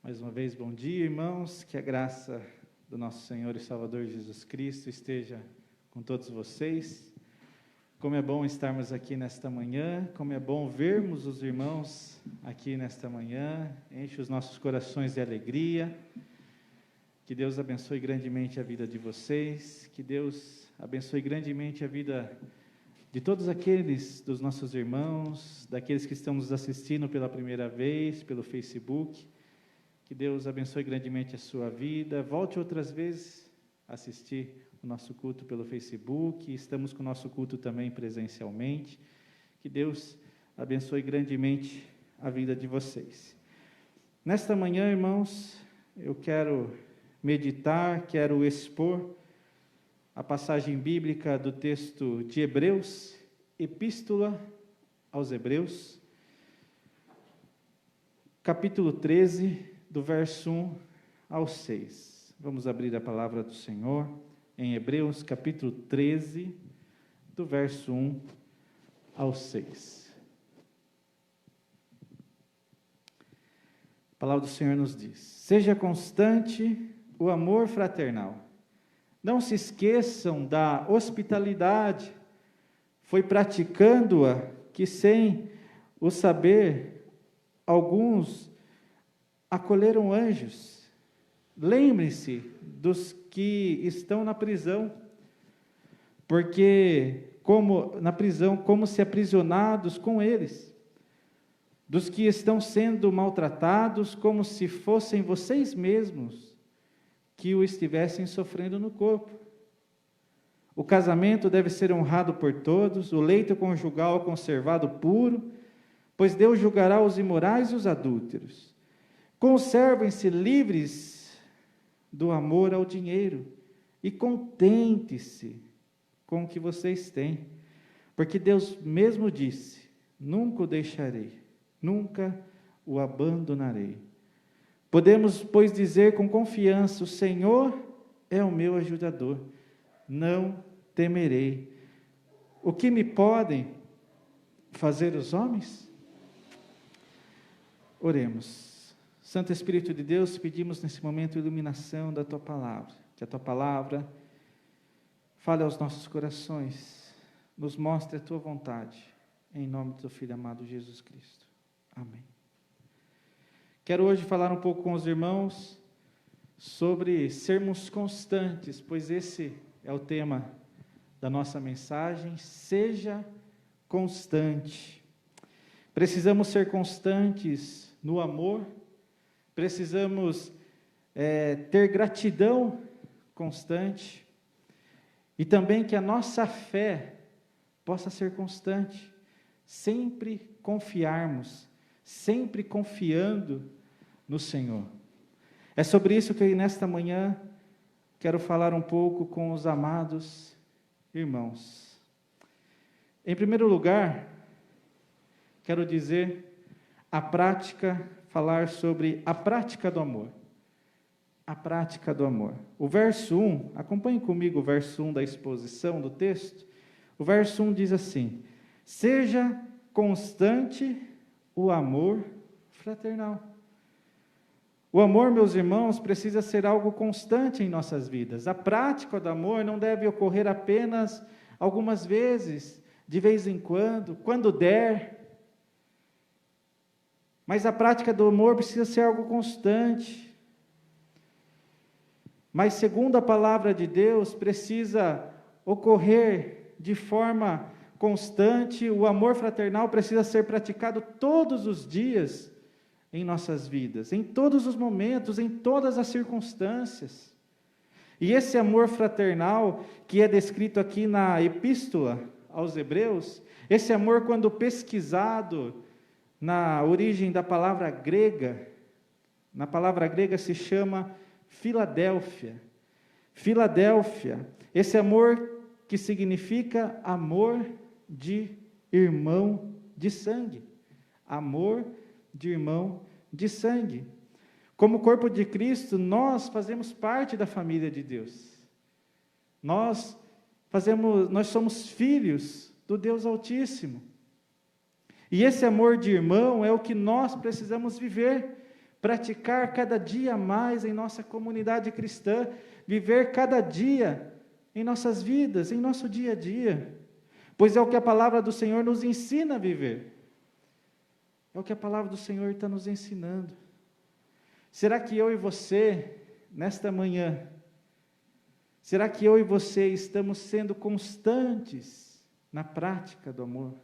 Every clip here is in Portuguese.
Mais uma vez, bom dia, irmãos, que a graça do nosso Senhor e Salvador Jesus Cristo esteja com todos vocês. Como é bom estarmos aqui nesta manhã, como é bom vermos os irmãos aqui nesta manhã, enche os nossos corações de alegria. Que Deus abençoe grandemente a vida de vocês, que Deus abençoe grandemente a vida de todos aqueles dos nossos irmãos, daqueles que estão nos assistindo pela primeira vez, pelo Facebook. Que Deus abençoe grandemente a sua vida. Volte outras vezes a assistir o nosso culto pelo Facebook. Estamos com o nosso culto também presencialmente. Que Deus abençoe grandemente a vida de vocês. Nesta manhã, irmãos, eu quero meditar, quero expor a passagem bíblica do texto de Hebreus, Epístola aos Hebreus, capítulo 13, do verso 1 ao 6. Vamos abrir a palavra do Senhor em Hebreus, capítulo 13, do verso 1 ao 6. A palavra do Senhor nos diz: seja constante o amor fraternal. Não se esqueçam da hospitalidade. Foi praticando-a que, sem o saber, alguns acolheram anjos. Lembre-se dos que estão na prisão, porque na prisão, como se aprisionados com eles, dos que estão sendo maltratados, como se fossem vocês mesmos que o estivessem sofrendo no corpo. O casamento deve ser honrado por todos, o leito conjugal conservado puro, pois Deus julgará os imorais e os adúlteros. Conservem-se livres do amor ao dinheiro e contente-se com o que vocês têm, porque Deus mesmo disse: nunca o deixarei, nunca o abandonarei. Podemos, pois, dizer com confiança: o Senhor é o meu ajudador, não temerei. O que me podem fazer os homens? Oremos. Santo Espírito de Deus, pedimos nesse momento iluminação da Tua Palavra, que a Tua Palavra fale aos nossos corações, nos mostre a Tua vontade, em nome do Teu Filho amado Jesus Cristo. Amém. Quero hoje falar um pouco com os irmãos sobre sermos constantes, pois esse é o tema da nossa mensagem. Seja constante. Precisamos ser constantes no amor. Precisamos ter gratidão constante e também que a nossa fé possa ser constante, sempre confiarmos, sempre confiando no Senhor. É sobre isso que nesta manhã quero falar um pouco com os amados irmãos. Em primeiro lugar, quero falar sobre a prática do amor. A prática do amor. O verso 1, acompanhe comigo o verso 1 da exposição do texto. O verso 1 diz assim: seja constante o amor fraternal. O amor, meus irmãos, precisa ser algo constante em nossas vidas. A prática do amor não deve ocorrer apenas algumas vezes, de vez em quando der. Mas a prática do amor precisa ser algo constante. Mas, segundo a palavra de Deus, precisa ocorrer de forma constante. O amor fraternal precisa ser praticado todos os dias em nossas vidas, em todos os momentos, em todas as circunstâncias. E esse amor fraternal que é descrito aqui na Epístola aos Hebreus, esse amor, quando pesquisado na origem da palavra grega, na palavra grega se chama Filadélfia. Filadélfia, esse amor que significa amor de irmão de sangue. Amor de irmão de sangue. Como corpo de Cristo, nós fazemos parte da família de Deus. Nós somos filhos do Deus Altíssimo. E esse amor de irmão é o que nós precisamos viver praticar cada dia mais em nossa comunidade cristã, viver cada dia em nossas vidas, em nosso dia a dia, pois é o que a palavra do Senhor nos ensina a viver, é o que a palavra do Senhor está nos ensinando. Será que eu e você, nesta manhã, será que eu e você estamos sendo constantes na prática do amor?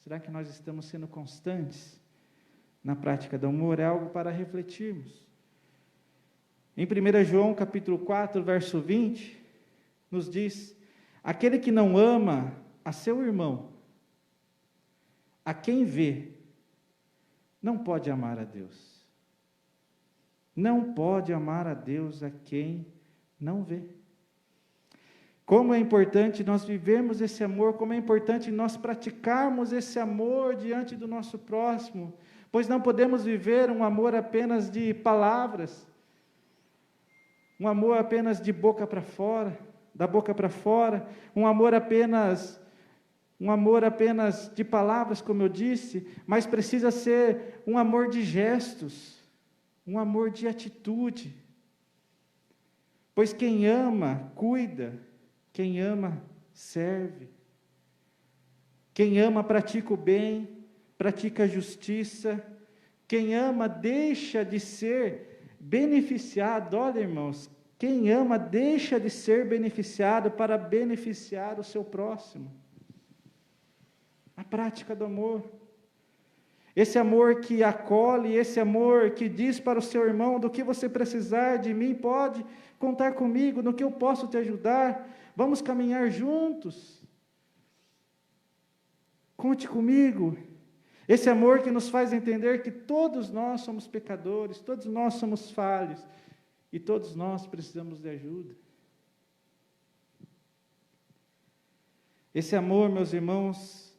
Será que nós estamos sendo constantes na prática do amor? É algo para refletirmos. Em 1 João capítulo 4, verso 20, nos diz: aquele que não ama a seu irmão, a quem vê, não pode amar a Deus. Não pode amar a Deus a quem não vê. Como é importante nós vivermos esse amor, como é importante nós praticarmos esse amor diante do nosso próximo, pois não podemos viver um amor apenas de palavras, um amor apenas de boca para fora, da boca para fora, um amor apenas de palavras, como eu disse, mas precisa ser um amor de gestos, um amor de atitude, pois quem ama, cuida, quem ama, serve, quem ama, pratica o bem, pratica a justiça, quem ama, deixa de ser beneficiado. Olha, irmãos, quem ama, deixa de ser beneficiado para beneficiar o seu próximo. A prática do amor. Esse amor que acolhe, esse amor que diz para o seu irmão: do que você precisar de mim, pode contar comigo, no que eu posso te ajudar, vamos caminhar juntos, conte comigo. Esse amor que nos faz entender que todos nós somos pecadores, todos nós somos falhos, e todos nós precisamos de ajuda. Esse amor, meus irmãos,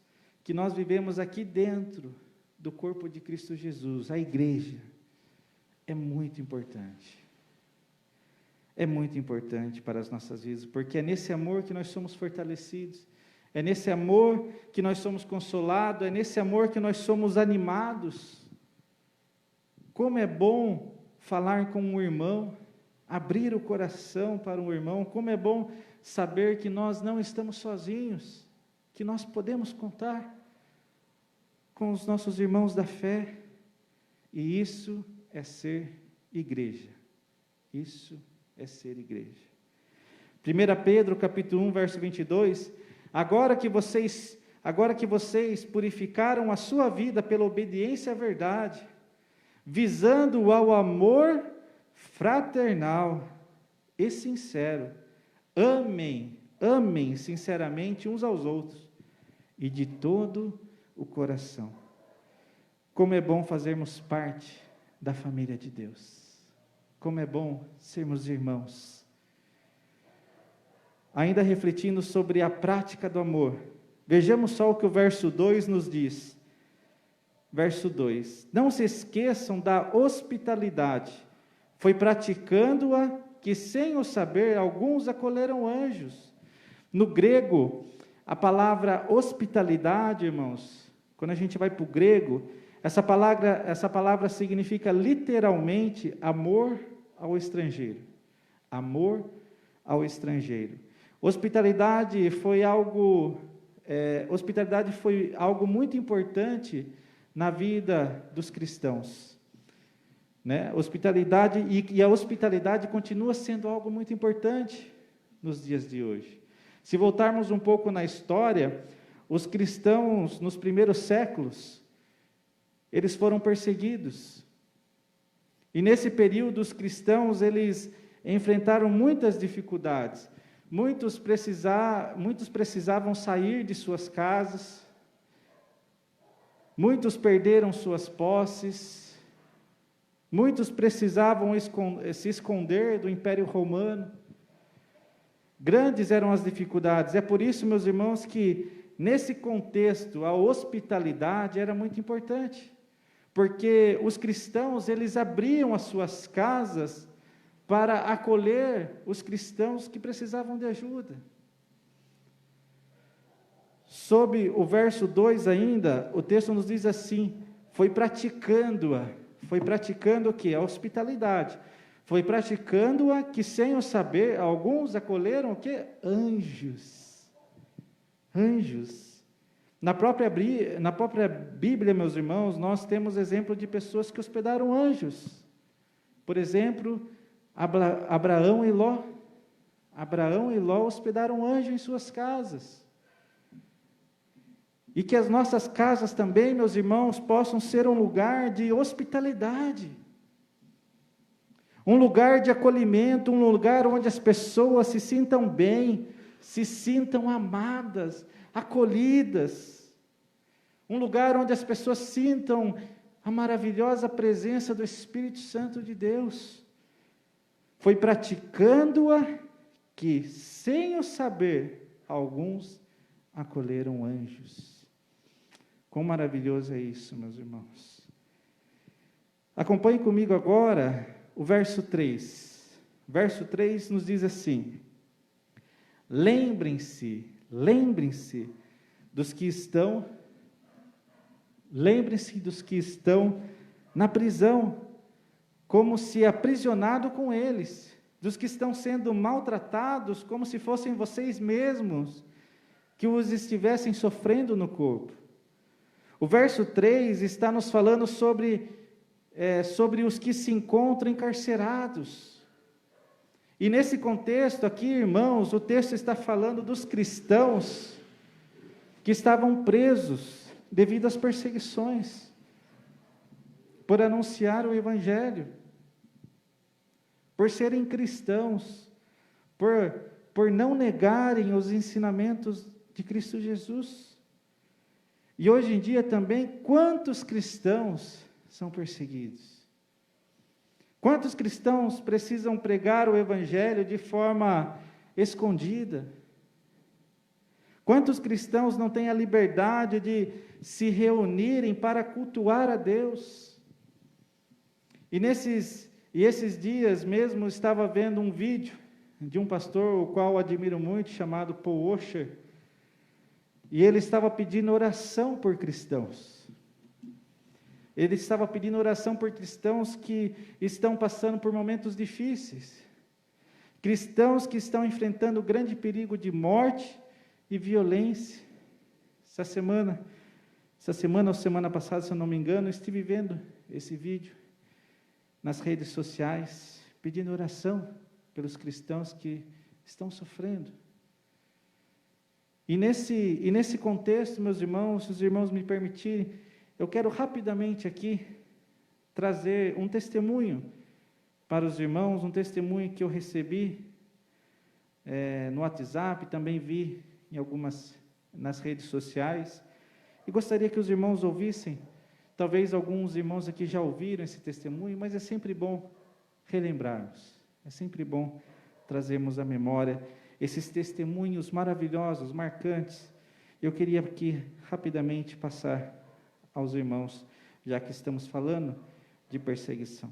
que nós vivemos aqui dentro do corpo de Cristo Jesus, a igreja, é muito importante. É muito importante para as nossas vidas, porque é nesse amor que nós somos fortalecidos, é nesse amor que nós somos consolados, é nesse amor que nós somos animados. Como é bom falar com um irmão, abrir o coração para um irmão, como é bom saber que nós não estamos sozinhos, que nós podemos contar com os nossos irmãos da fé, e isso é ser igreja, isso é ser igreja. 1 Pedro capítulo 1, verso 22, agora que vocês purificaram a sua vida pela obediência à verdade, visando ao amor fraternal e sincero, amem sinceramente uns aos outros, e de todo o coração. Como é bom fazermos parte da família de Deus. Como é bom sermos irmãos. Ainda refletindo sobre a prática do amor, vejamos só o que o verso 2 nos diz. Verso 2: não se esqueçam da hospitalidade, foi praticando-a que, sem o saber, alguns acolheram anjos. No grego, a palavra hospitalidade, irmãos, quando a gente vai para o grego, essa palavra significa literalmente amor ao estrangeiro. Amor ao estrangeiro. Hospitalidade foi algo muito importante na vida dos cristãos, né? Hospitalidade, e a hospitalidade continua sendo algo muito importante nos dias de hoje. Se voltarmos um pouco na história, os cristãos nos primeiros séculos, eles foram perseguidos. E nesse período os cristãos, eles enfrentaram muitas dificuldades. Muitos precisavam sair de suas casas, muitos perderam suas posses, muitos precisavam se esconder do Império Romano. Grandes eram as dificuldades. É por isso, meus irmãos, que nesse contexto a hospitalidade era muito importante, porque os cristãos, eles abriam as suas casas para acolher os cristãos que precisavam de ajuda. Sob o verso 2 ainda, o texto nos diz assim: foi praticando-a, foi praticando o quê? A hospitalidade. Foi praticando-a que, sem o saber, alguns acolheram o quê? Anjos. Anjos. Na própria Bíblia, meus irmãos, nós temos exemplo de pessoas que hospedaram anjos. Por exemplo, Abraão e Ló. Abraão e Ló hospedaram anjos em suas casas. E que as nossas casas também, meus irmãos, possam ser um lugar de hospitalidade. Um lugar de acolhimento, um lugar onde as pessoas se sintam bem, se sintam amadas, acolhidas. Um lugar onde as pessoas sintam a maravilhosa presença do Espírito Santo de Deus. Foi praticando-a que, sem o saber, alguns acolheram anjos. Quão maravilhoso é isso, meus irmãos. Acompanhe comigo agora o verso 3. O verso 3 nos diz assim: lembrem-se dos que estão na prisão, como se aprisionado com eles, dos que estão sendo maltratados, como se fossem vocês mesmos que os estivessem sofrendo no corpo. O verso 3 está nos falando sobre os que se encontram encarcerados. E nesse contexto aqui, irmãos, o texto está falando dos cristãos que estavam presos devido às perseguições, por anunciar o Evangelho, por serem cristãos, por não negarem os ensinamentos de Cristo Jesus. E hoje em dia também, quantos cristãos são perseguidos? Quantos cristãos precisam pregar o Evangelho de forma escondida? Quantos cristãos não têm a liberdade de se reunirem para cultuar a Deus? E esses dias mesmo estava vendo um vídeo de um pastor, o qual admiro muito, chamado Paul Washer, e ele estava pedindo oração por cristãos. Ele estava pedindo oração por cristãos que estão passando por momentos difíceis. Cristãos que estão enfrentando grande perigo de morte e violência. Essa semana ou semana passada, se eu não me engano, eu estive vendo esse vídeo nas redes sociais, pedindo oração pelos cristãos que estão sofrendo. E nesse contexto, meus irmãos, se os irmãos me permitirem, eu quero rapidamente aqui trazer um testemunho para os irmãos, um testemunho que eu recebi no WhatsApp, também vi nas redes sociais, e gostaria que os irmãos ouvissem. Talvez alguns irmãos aqui já ouviram esse testemunho, mas é sempre bom relembrarmos, é sempre bom trazermos à memória esses testemunhos maravilhosos, marcantes. Eu queria aqui rapidamente passar aos irmãos, já que estamos falando de perseguição.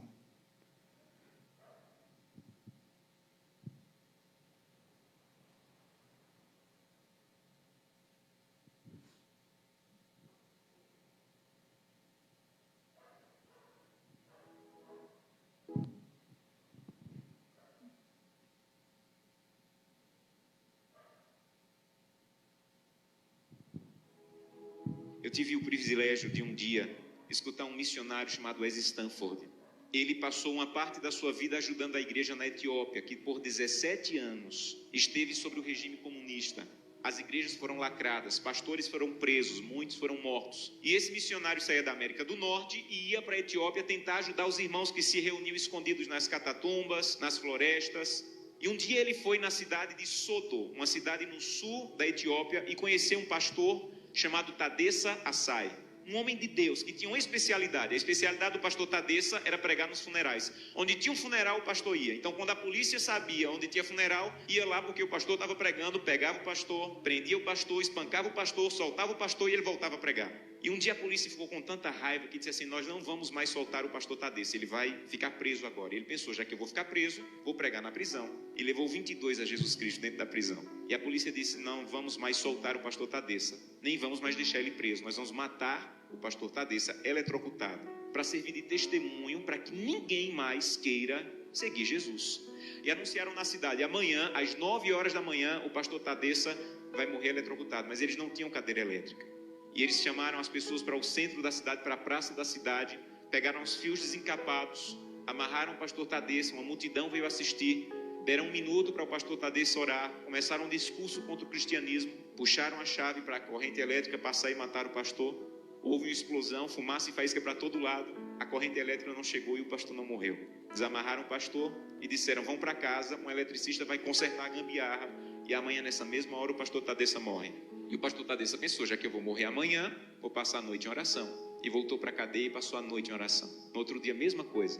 Eu tive o privilégio de um dia escutar um missionário chamado Wes Stanford. Ele passou uma parte da sua vida ajudando a igreja na Etiópia, que por 17 anos esteve sob o regime comunista. As igrejas foram lacradas, pastores foram presos, muitos foram mortos. E esse missionário saía da América do Norte e ia para a Etiópia tentar ajudar os irmãos que se reuniam escondidos nas catatumbas, nas florestas. E um dia ele foi na cidade de Soto, uma cidade no sul da Etiópia, e conheceu um pastor chamado Tadessa Assai, um homem de Deus que tinha uma especialidade. A especialidade do pastor Tadessa era pregar nos funerais. Onde tinha um funeral, o pastor ia. Então, quando a polícia sabia onde tinha funeral, ia lá porque o pastor estava pregando, pegava o pastor, prendia o pastor, espancava o pastor, soltava o pastor e ele voltava a pregar. E um dia a polícia ficou com tanta raiva que disse assim: nós não vamos mais soltar o pastor Tadessa, ele vai ficar preso agora. E ele pensou: já que eu vou ficar preso, vou pregar na prisão. E levou 22 a Jesus Cristo dentro da prisão. E a polícia disse: não vamos mais soltar o pastor Tadessa, nem vamos mais deixar ele preso, nós vamos matar o pastor Tadessa eletrocutado. para servir de testemunho para que ninguém mais queira seguir Jesus. E anunciaram na cidade: amanhã, às 9 horas da manhã, o pastor Tadeça vai morrer eletrocutado. Mas eles não tinham cadeira elétrica. E eles chamaram as pessoas para o centro da cidade, para a praça da cidade, pegaram os fios desencapados, amarraram o pastor Tadeça, uma multidão veio assistir, deram 1 minuto para o pastor Tadeça orar, começaram um discurso contra o cristianismo, puxaram a chave para a corrente elétrica passar e matar o pastor. Houve uma explosão, fumaça e faísca para todo lado, a corrente elétrica não chegou e o pastor não morreu. Desamarraram o pastor e disseram: vão para casa, um eletricista vai consertar a gambiarra e amanhã nessa mesma hora o pastor Tadeça morre. E o pastor Tadeça pensou: já que eu vou morrer amanhã, vou passar a noite em oração. E voltou para a cadeia e passou a noite em oração. No outro dia, a mesma coisa.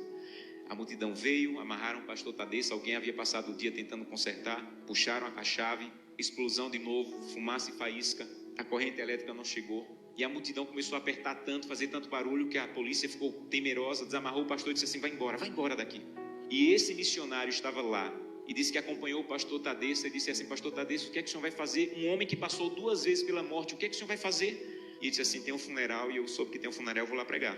A multidão veio, amarraram o pastor Tadeça, alguém havia passado o dia tentando consertar, puxaram a chave, explosão de novo, fumaça e faísca, a corrente elétrica não chegou. E a multidão começou a apertar tanto, fazer tanto barulho, que a polícia ficou temerosa, desamarrou o pastor e disse assim: vai embora daqui. E esse missionário estava lá e disse que acompanhou o pastor Tadeça e disse assim: pastor Tadeça, o que é que o senhor vai fazer? Um homem que passou 2 vezes pela morte, o que é que o senhor vai fazer? E ele disse assim: tem um funeral, e eu soube que tem um funeral, eu vou lá pregar.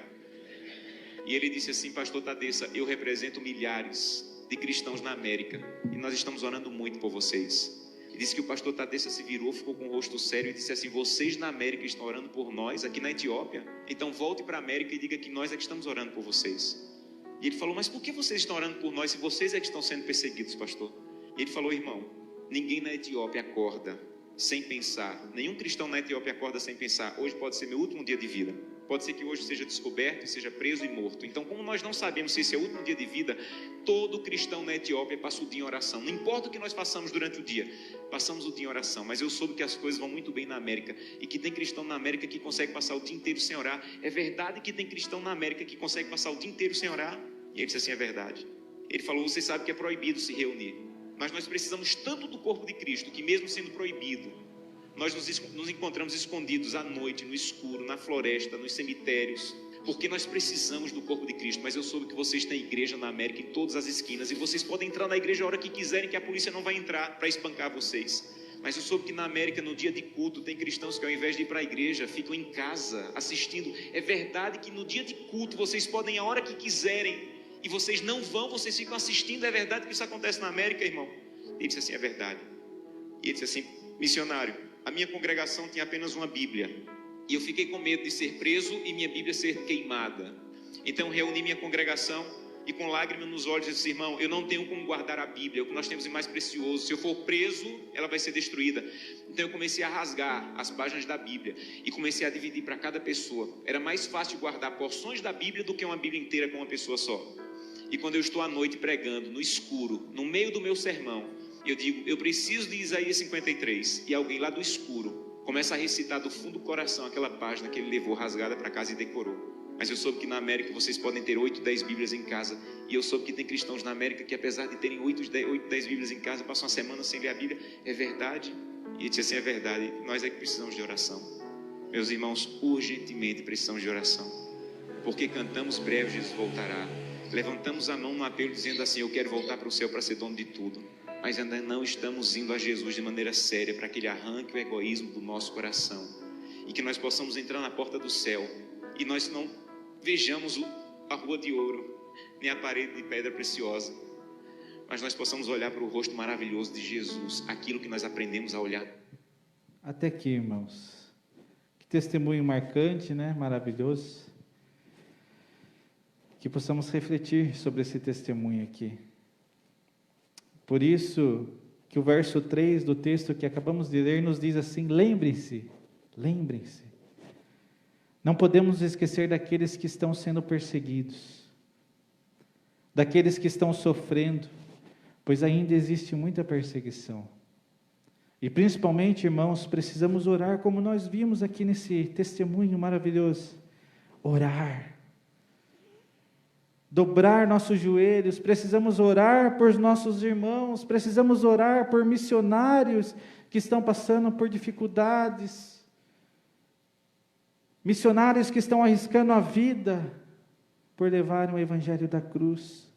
E ele disse assim: pastor Tadeça, eu represento milhares de cristãos na América e nós estamos orando muito por vocês. E disse que o pastor Tadeça se virou, ficou com o rosto sério e disse assim: vocês na América estão orando por nós, aqui na Etiópia? Então volte para a América e diga que nós é que estamos orando por vocês. E ele falou: mas por que vocês estão orando por nós se vocês é que estão sendo perseguidos, pastor? E ele falou: irmão, ninguém na Etiópia acorda sem pensar, nenhum cristão na Etiópia acorda sem pensar: hoje pode ser meu último dia de vida, pode ser que hoje seja descoberto e seja preso e morto. Então, como nós não sabemos se esse é o último dia de vida, todo cristão na Etiópia passa o dia em oração. Não importa o que nós façamos durante o dia, passamos o dia em oração. Mas eu soube que as coisas vão muito bem na América e que tem cristão na América que consegue passar o dia inteiro sem orar. É verdade que tem cristão na América que consegue passar o dia inteiro sem orar? E ele disse assim: é verdade. Ele falou: você sabe que é proibido se reunir, mas nós precisamos tanto do corpo de Cristo que, mesmo sendo proibido, nós nos encontramos escondidos à noite, no escuro, na floresta, nos cemitérios, porque nós precisamos do corpo de Cristo. Mas eu soube que vocês têm igreja na América em todas as esquinas, e vocês podem entrar na igreja a hora que quiserem, que a polícia não vai entrar para espancar vocês. Mas eu soube que na América, no dia de culto, tem cristãos que ao invés de ir para a igreja, ficam em casa assistindo. É verdade que no dia de culto vocês podem ir a hora que quiserem, e vocês não vão, vocês ficam assistindo. É verdade que isso acontece na América, irmão? Ele disse assim: é verdade. E ele disse assim: missionário, a minha congregação tinha apenas uma Bíblia, e eu fiquei com medo de ser preso e minha Bíblia ser queimada. Então reuni minha congregação e com lágrimas nos olhos disse: irmão, eu não tenho como guardar a Bíblia, o que nós temos de mais precioso. Se eu for preso, ela vai ser destruída. Então eu comecei a rasgar as páginas da Bíblia e comecei a dividir para cada pessoa. Era mais fácil guardar porções da Bíblia do que uma Bíblia inteira com uma pessoa só. E quando eu estou à noite pregando, no escuro, no meio do meu sermão, eu digo: eu preciso de Isaías 53. E alguém lá do escuro começa a recitar do fundo do coração aquela página que ele levou rasgada para casa e decorou. Mas eu soube que na América vocês podem ter 8, 10 Bíblias em casa. E eu soube que tem cristãos na América que, apesar de terem 8, 10 Bíblias em casa, passam uma semana sem ler a Bíblia. É verdade? E ele disse assim: é verdade, nós é que precisamos de oração. Meus irmãos, urgentemente precisamos de oração. Porque cantamos: breve Jesus voltará. Levantamos a mão no apelo dizendo assim: eu quero voltar para o céu para ser dono de tudo. Mas ainda não estamos indo a Jesus de maneira séria, para que Ele arranque o egoísmo do nosso coração e que nós possamos entrar na porta do céu e nós não vejamos a rua de ouro nem a parede de pedra preciosa, mas nós possamos olhar para o rosto maravilhoso de Jesus, aquilo que nós aprendemos a olhar. Até aqui, irmãos. Que testemunho marcante, né? Maravilhoso. Que possamos refletir sobre esse testemunho aqui. Por isso que o verso 3 do texto que acabamos de ler nos diz assim: lembrem-se. Não podemos esquecer daqueles que estão sendo perseguidos, daqueles que estão sofrendo, pois ainda existe muita perseguição. E principalmente, irmãos, precisamos orar, como nós vimos aqui nesse testemunho maravilhoso. Orar. Dobrar nossos joelhos, precisamos orar por nossos irmãos, precisamos orar por missionários que estão passando por dificuldades, missionários que estão arriscando a vida por levar o evangelho da cruz.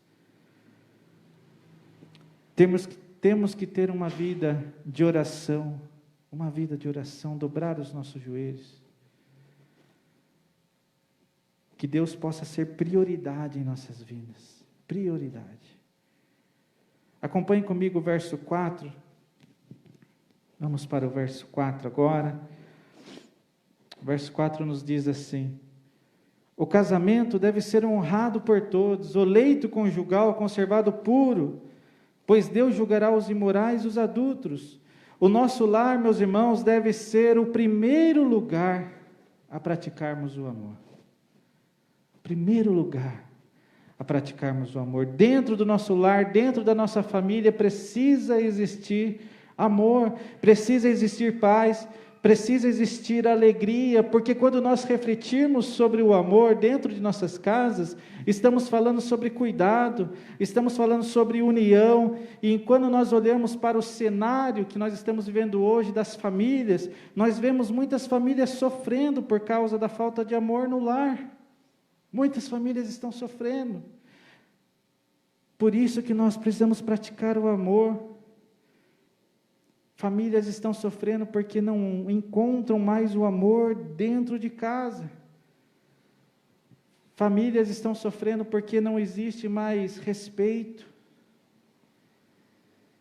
Temos que ter uma vida de oração, dobrar os nossos joelhos. que Deus possa ser prioridade em nossas vidas. Prioridade. Acompanhe comigo o verso 4. Vamos para o verso 4 agora. O verso 4 nos diz assim: o casamento deve ser honrado por todos, o leito conjugal conservado puro, pois Deus julgará os imorais e os adúlteros. O nosso lar, meus irmãos, deve ser o primeiro lugar a praticarmos o amor. Primeiro lugar a praticarmos o amor. Dentro do nosso lar, dentro da nossa família, precisa existir amor, precisa existir paz, precisa existir alegria, porque quando nós refletirmos sobre o amor dentro de nossas casas, estamos falando sobre cuidado, estamos falando sobre união, e quando nós olhamos para o cenário que nós estamos vivendo hoje das famílias, nós vemos muitas famílias sofrendo por causa da falta de amor no lar. Muitas famílias estão sofrendo. Por isso que nós precisamos praticar o amor. Famílias estão sofrendo porque não encontram mais o amor dentro de casa. Famílias estão sofrendo porque não existe mais respeito,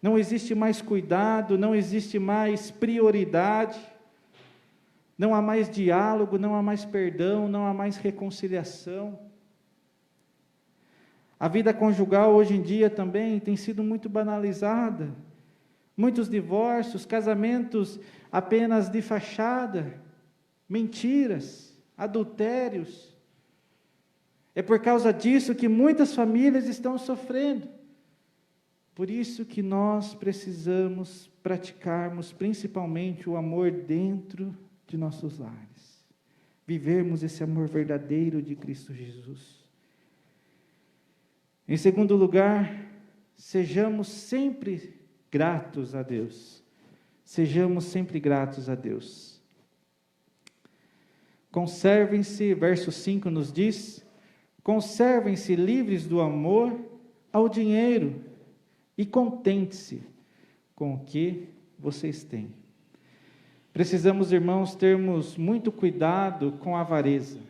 não existe mais cuidado, não existe mais prioridade, não há mais diálogo, não há mais perdão, não há mais reconciliação. A vida conjugal hoje em dia também tem sido muito banalizada. Muitos divórcios, casamentos apenas de fachada, mentiras, adultérios. É por causa disso que muitas famílias estão sofrendo. Por isso que nós precisamos praticarmos principalmente o amor dentro de nossos lares. Vivermos esse amor verdadeiro de Cristo Jesus. Em segundo lugar, sejamos sempre gratos a Deus. Sejamos sempre gratos a Deus. Conservem-se, verso 5 nos diz, conservem-se livres do amor ao dinheiro e contente-se com o que vocês têm. Precisamos, irmãos, termos muito cuidado com a avareza,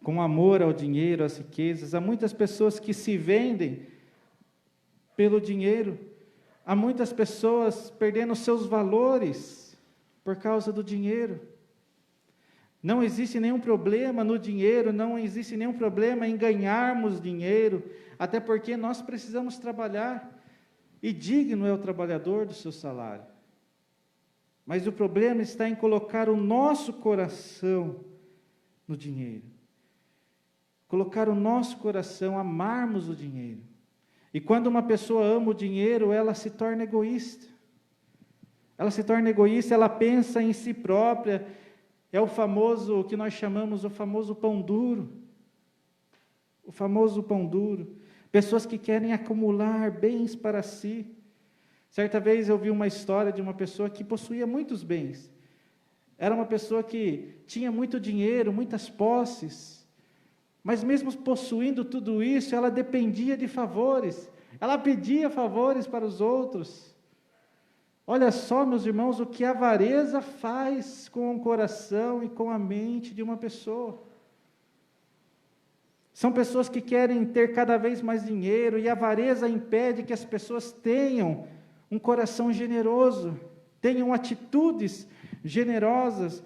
com amor ao dinheiro, às riquezas. Há muitas pessoas que se vendem pelo dinheiro. Há muitas pessoas perdendo seus valores por causa do dinheiro. Não existe nenhum problema no dinheiro, não existe nenhum problema em ganharmos dinheiro, até porque nós precisamos trabalhar, e digno é o trabalhador do seu salário. Mas o problema está em colocar o nosso coração no dinheiro. Colocar o nosso coração, amarmos o dinheiro. E quando uma pessoa ama o dinheiro, ela se torna egoísta. Ela se torna egoísta, ela pensa em si própria. É o famoso, o que nós chamamos o famoso pão duro. O famoso pão duro. Pessoas que querem acumular bens para si. Certa vez eu vi uma história de uma pessoa que possuía muitos bens. Era uma pessoa que tinha muito dinheiro, muitas posses. Mas mesmo possuindo tudo isso, ela dependia de favores. Ela pedia favores para os outros. Olha só, meus irmãos, o que a avareza faz com o coração e com a mente de uma pessoa. São pessoas que querem ter cada vez mais dinheiro, e a avareza impede que as pessoas tenham um coração generoso, tenham atitudes generosas.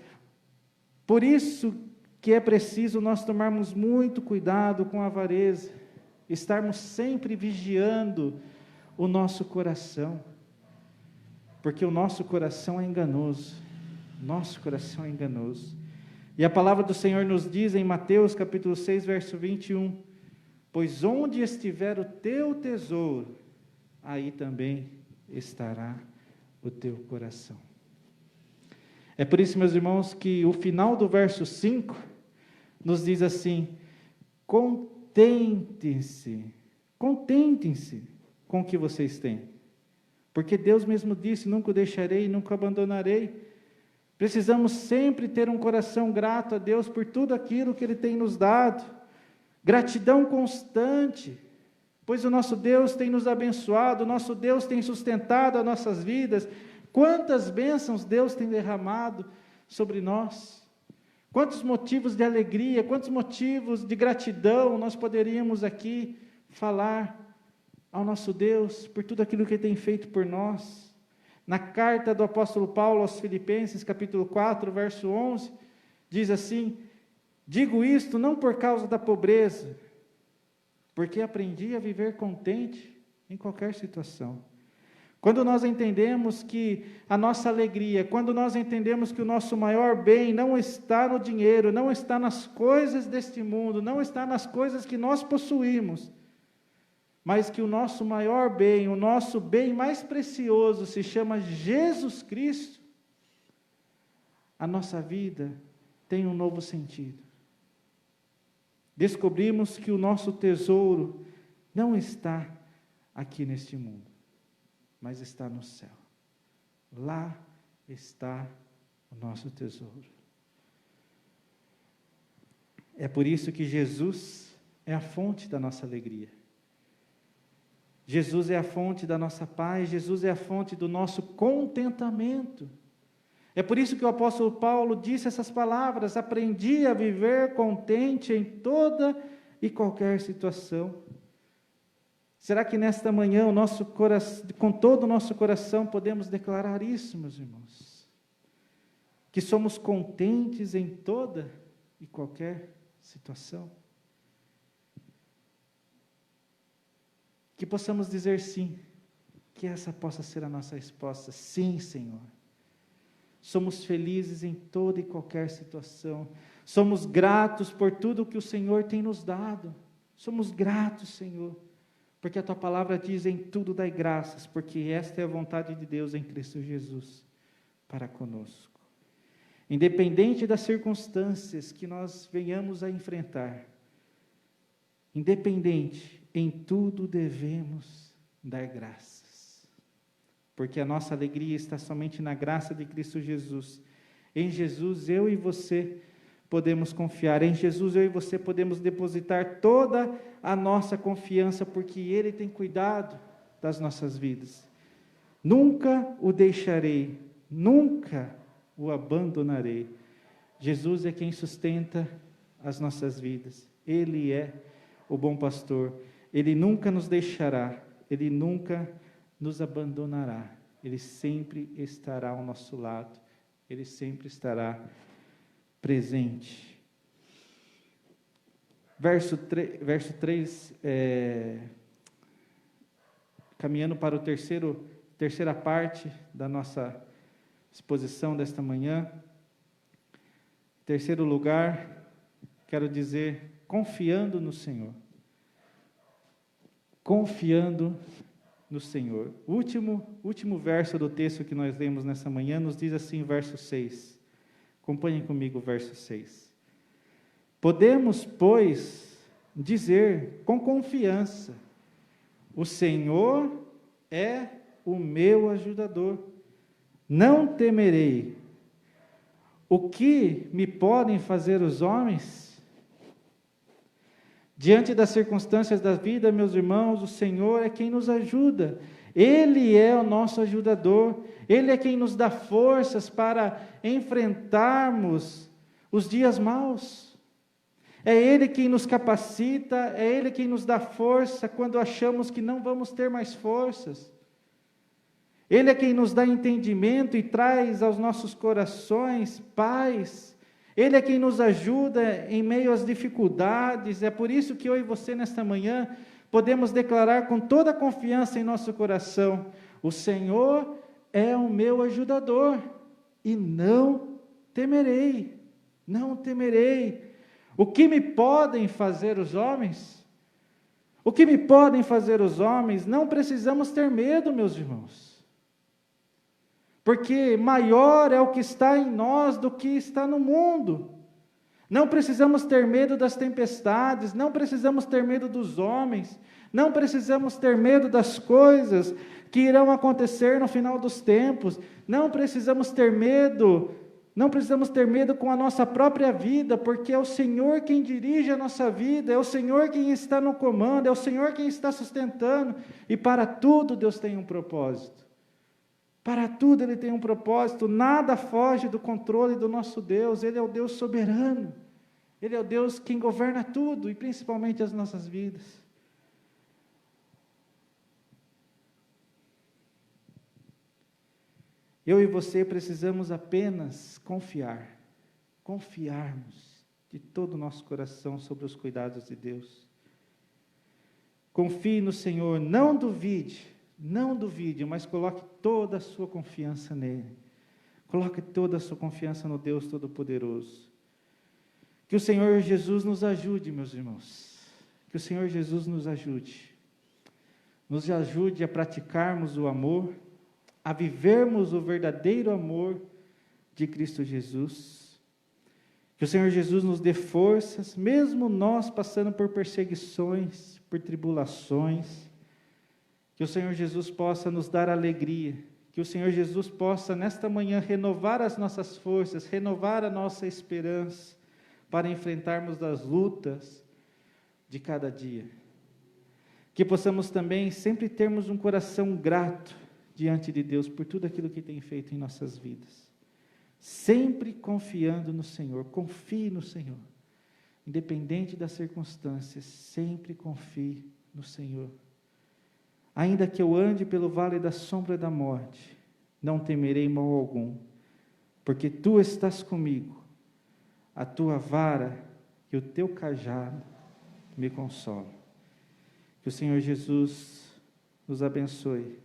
Por isso que é preciso nós tomarmos muito cuidado com a avareza, estarmos sempre vigiando o nosso coração, porque o nosso coração é enganoso, nosso coração é enganoso. E a palavra do Senhor nos diz em Mateus capítulo 6, verso 21, pois onde estiver o teu tesouro, aí também estará o teu coração. É por isso, meus irmãos, que o final do verso 5 nos diz assim, contentem-se com o que vocês têm. Porque Deus mesmo disse, nunca o deixarei, nunca o abandonarei. Precisamos sempre ter um coração grato a Deus por tudo aquilo que Ele tem nos dado. Gratidão constante, pois o nosso Deus tem nos abençoado, o nosso Deus tem sustentado as nossas vidas. Quantas bênçãos Deus tem derramado sobre nós. Quantos motivos de alegria, quantos motivos de gratidão nós poderíamos aqui falar ao nosso Deus por tudo aquilo que Ele tem feito por nós. Na carta do apóstolo Paulo aos Filipenses, capítulo 4, verso 11, diz assim: digo isto não por causa da pobreza, porque aprendi a viver contente em qualquer situação. Quando nós entendemos que a nossa alegria, quando nós entendemos que o nosso maior bem não está no dinheiro, não está nas coisas deste mundo, não está nas coisas que nós possuímos, mas que o nosso maior bem, o nosso bem mais precioso se chama Jesus Cristo, a nossa vida tem um novo sentido. Descobrimos que o nosso tesouro não está aqui neste mundo, mas está no céu. Lá está o nosso tesouro. É por isso que Jesus é a fonte da nossa alegria. Jesus é a fonte da nossa paz, Jesus é a fonte do nosso contentamento. É por isso que o apóstolo Paulo disse essas palavras: aprendi a viver contente em toda e qualquer situação. Será que nesta manhã, com todo o nosso coração, podemos declarar isso, meus irmãos? Que somos contentes em toda e qualquer situação? Que possamos dizer sim, que essa possa ser a nossa resposta: sim, Senhor. Somos felizes em toda e qualquer situação. Somos gratos por tudo que o Senhor tem nos dado. Somos gratos, Senhor, porque a Tua palavra diz: em tudo dai graças, porque esta é a vontade de Deus em Cristo Jesus para conosco. Independente das circunstâncias que nós venhamos a enfrentar, independente, em tudo devemos dar graças, porque a nossa alegria está somente na graça de Cristo Jesus. Em Jesus, eu e você podemos confiar, em Jesus, eu e você podemos depositar toda a nossa confiança, porque Ele tem cuidado das nossas vidas. Nunca o deixarei, nunca o abandonarei. Jesus é quem sustenta as nossas vidas, Ele é o bom pastor. Ele nunca nos deixará, Ele nunca nos abandonará, Ele sempre estará ao nosso lado, Ele sempre estará presente. Verso 3, caminhando para a terceira parte da nossa exposição desta manhã. Em terceiro lugar, quero dizer, confiando no Senhor. Confiando no Senhor. O último verso do texto que nós lemos nessa manhã nos diz assim, verso 6. Acompanhem comigo o verso 6. Podemos, pois, dizer com confiança: o Senhor é o meu ajudador, não temerei. O que me podem fazer os homens? Diante das circunstâncias da vida, meus irmãos, o Senhor é quem nos ajuda. Ele é o nosso ajudador. Ele é quem nos dá forças para enfrentarmos os dias maus. É Ele quem nos capacita, é Ele quem nos dá força quando achamos que não vamos ter mais forças. Ele é quem nos dá entendimento e traz aos nossos corações paz. Ele é quem nos ajuda em meio às dificuldades. É por isso que eu e você, nesta manhã, podemos declarar com toda a confiança em nosso coração: o Senhor é o meu ajudador, e não temerei, não temerei. O que me podem fazer os homens? O que me podem fazer os homens? Não precisamos ter medo, meus irmãos. Porque maior é o que está em nós do que está no mundo. Não precisamos ter medo das tempestades, não precisamos ter medo dos homens, não precisamos ter medo das coisas que irão acontecer no final dos tempos, não precisamos ter medo com a nossa própria vida, porque é o Senhor quem dirige a nossa vida, é o Senhor quem está no comando, é o Senhor quem está sustentando, e para tudo Deus tem um propósito. Para tudo Ele tem um propósito, nada foge do controle do nosso Deus. Ele é o Deus soberano, Ele é o Deus quem governa tudo, e principalmente as nossas vidas. Eu e você precisamos apenas confiarmos de todo o nosso coração sobre os cuidados de Deus. Confie no Senhor, não duvide, mas coloque toda a sua confiança nele. Coloque toda a sua confiança no Deus Todo-Poderoso. Que o Senhor Jesus nos ajude, meus irmãos. Que o Senhor Jesus nos ajude. Nos ajude a praticarmos o amor, a vivermos o verdadeiro amor de Cristo Jesus. Que o Senhor Jesus nos dê forças, mesmo nós passando por perseguições, por tribulações. Que o Senhor Jesus possa nos dar alegria. Que o Senhor Jesus possa, nesta manhã, renovar as nossas forças, renovar a nossa esperança, para enfrentarmos as lutas de cada dia. Que possamos também sempre termos um coração grato diante de Deus por tudo aquilo que tem feito em nossas vidas. Sempre confiando no Senhor, confie no Senhor. Independente das circunstâncias, sempre confie no Senhor. Ainda que eu ande pelo vale da sombra da morte, não temerei mal algum, porque Tu estás comigo, a Tua vara e o Teu cajado me consolam. Que o Senhor Jesus nos abençoe